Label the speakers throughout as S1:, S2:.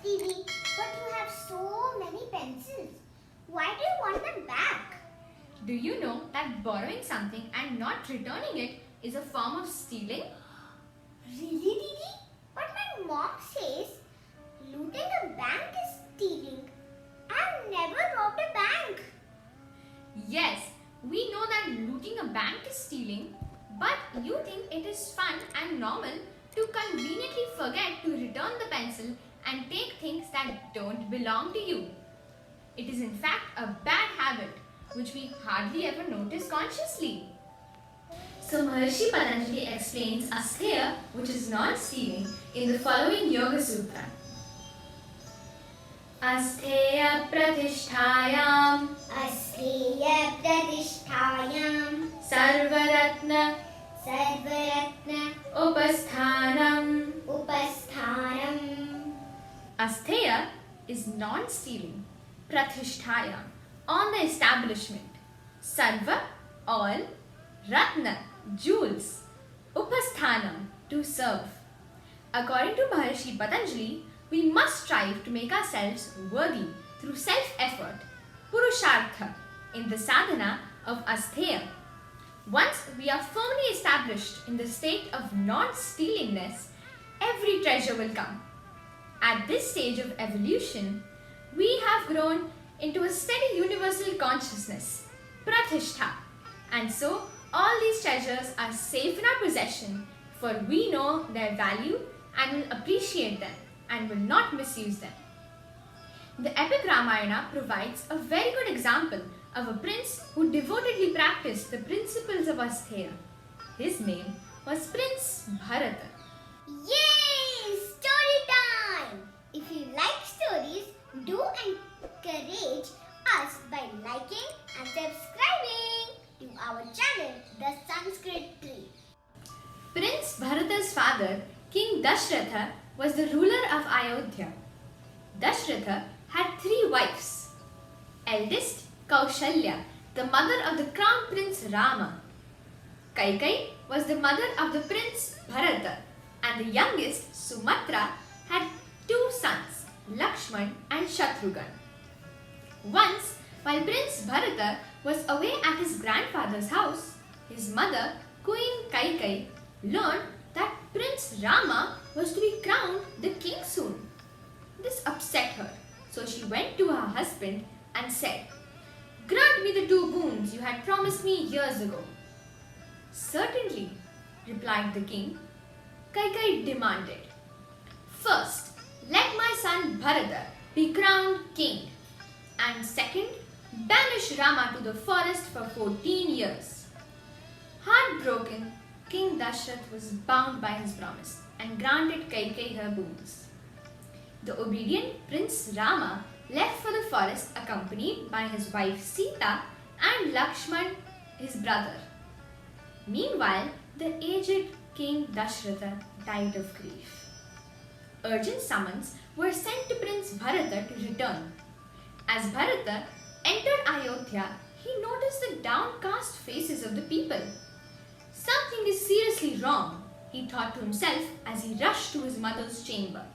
S1: Didi, but you have so many pencils. Why do you want them back?
S2: Do you know that borrowing something and not returning it is a form of stealing?
S1: Really, Didi? But my mom says looting a bank is stealing. I've never robbed a bank.
S2: Yes, we know that looting a bank is stealing, but you think it is fun and normal to conveniently forget to return the pencil and take things that don't belong to you. It is in fact a bad habit which we hardly ever notice consciously. So Maharishi Patanjali explains Asteya, which is non-stealing, in the following Yoga Sutra. Asteya pratisthayam
S1: Asteya pratisthayam
S2: sarvaratna upasthanam. Asteya is non-stealing, pratisthayam, on the establishment, sarva, all, ratna, jewels, upasthanam, to serve. According to Maharishi Patanjali, we must strive to make ourselves worthy through self-effort, purushartha, in the sadhana of Asteya. Once we are firmly established in the state of non-stealingness, every treasure will come. At this stage of evolution, we have grown into a steady universal consciousness, pratishtha, and so all these treasures are safe in our possession, for we know their value and will appreciate them and will not misuse them. The epic Ramayana provides a very good example of a prince who devotedly practiced the principles of Asteya. His name was Prince Bharata.
S1: Yay! Story time! If you like stories, do encourage us by liking and subscribing to our channel, the Sanskrit Tree.
S2: Prince Bharata's father, King Dashratha, was the ruler of Ayodhya. Dashratha had 3 wives. Eldest, Kaushalya, the mother of the crown prince Rama. Kaikai was the mother of the prince Bharata, and the youngest, Sumatra, had 2 sons, Lakshman and Shatrughan. Once, while Prince Bharata was away at his grandfather's house, his mother, Queen Kaikai, learned that Prince Rama was to be crowned the king soon. This upset her, so she went to her husband and said, "Grant me the 2 boons you had promised me years ago." "Certainly," replied the king. Kaikai demanded, "First, let my son Bharata be crowned king, and second, banish Rama to the forest for 14 years. Heartbroken, King Dashrath was bound by his promise and granted Kaikai her boons. The obedient Prince Rama left for the forest accompanied by his wife Sita and Lakshman, his brother. Meanwhile, the aged King Dashratha died of grief. Urgent summons were sent to Prince Bharata to return. As Bharata entered Ayodhya, he noticed the downcast faces of the people. Something is seriously wrong, he thought to himself as he rushed to his mother's chamber.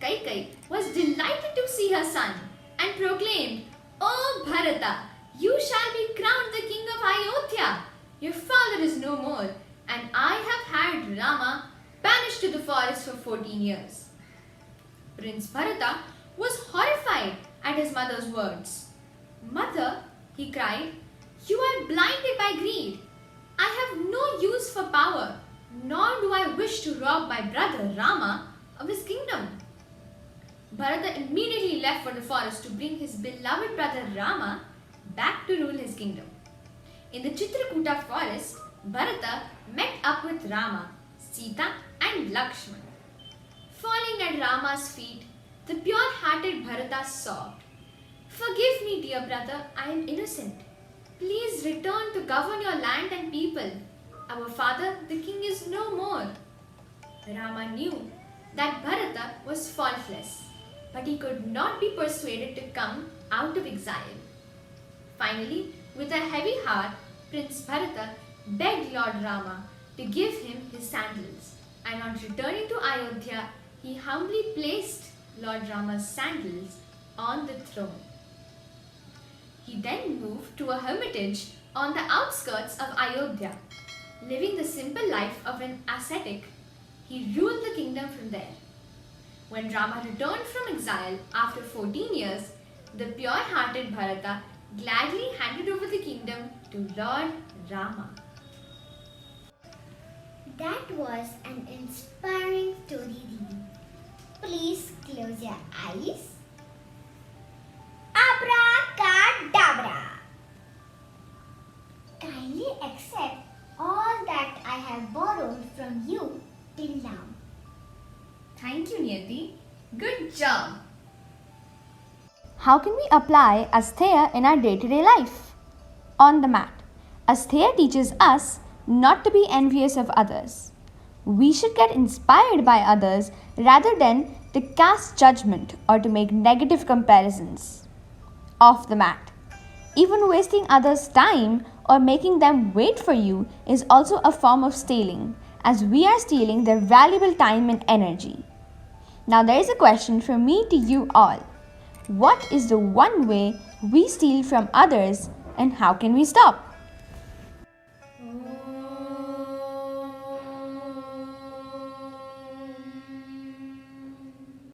S2: Kaikai was delighted to see her son and proclaimed, "O Bharata, you shall be crowned the king of Ayodhya. Your father is no more, and I have had Rama banished to the forest for 14 years. Prince Bharata was horrified at his mother's words. "Mother," he cried, "you are blinded by greed. I have no use for power, nor do I wish to rob my brother Rama of his kingdom." Bharata immediately left for the forest to bring his beloved brother Rama back to rule his kingdom. In the Chitrakuta forest, Bharata met up with Rama, Sita and Lakshman. Falling at Rama's feet, the pure-hearted Bharata sobbed, "Forgive me, dear brother, I am innocent. Please return to govern your land and people. Our father, the king, is no more." Rama knew that Bharata was faultless, but he could not be persuaded to come out of exile. Finally, with a heavy heart, Prince Bharata begged Lord Rama to give him his sandals, and on returning to Ayodhya, he humbly placed Lord Rama's sandals on the throne. He then moved to a hermitage on the outskirts of Ayodhya. Living the simple life of an ascetic, he ruled the kingdom from there. When Rama returned from exile after 14 years, the pure-hearted Bharata gladly handed over the kingdom to Lord Rama.
S1: That was an inspiring story, Didi. Please close your eyes. Abracadabra. Kindly accept all that I have borrowed from you till now.
S2: Thank you, Niyati. Good job.
S3: How can we apply Asteya in our day-to-day life? On the mat, Asteya teaches us not to be envious of others. We should get inspired by others rather than to cast judgment or to make negative comparisons. Off the mat, even wasting others' time or making them wait for you is also a form of stealing, as we are stealing their valuable time and energy. Now there is a question from me to you all. What is the one way we steal from others and how can we stop?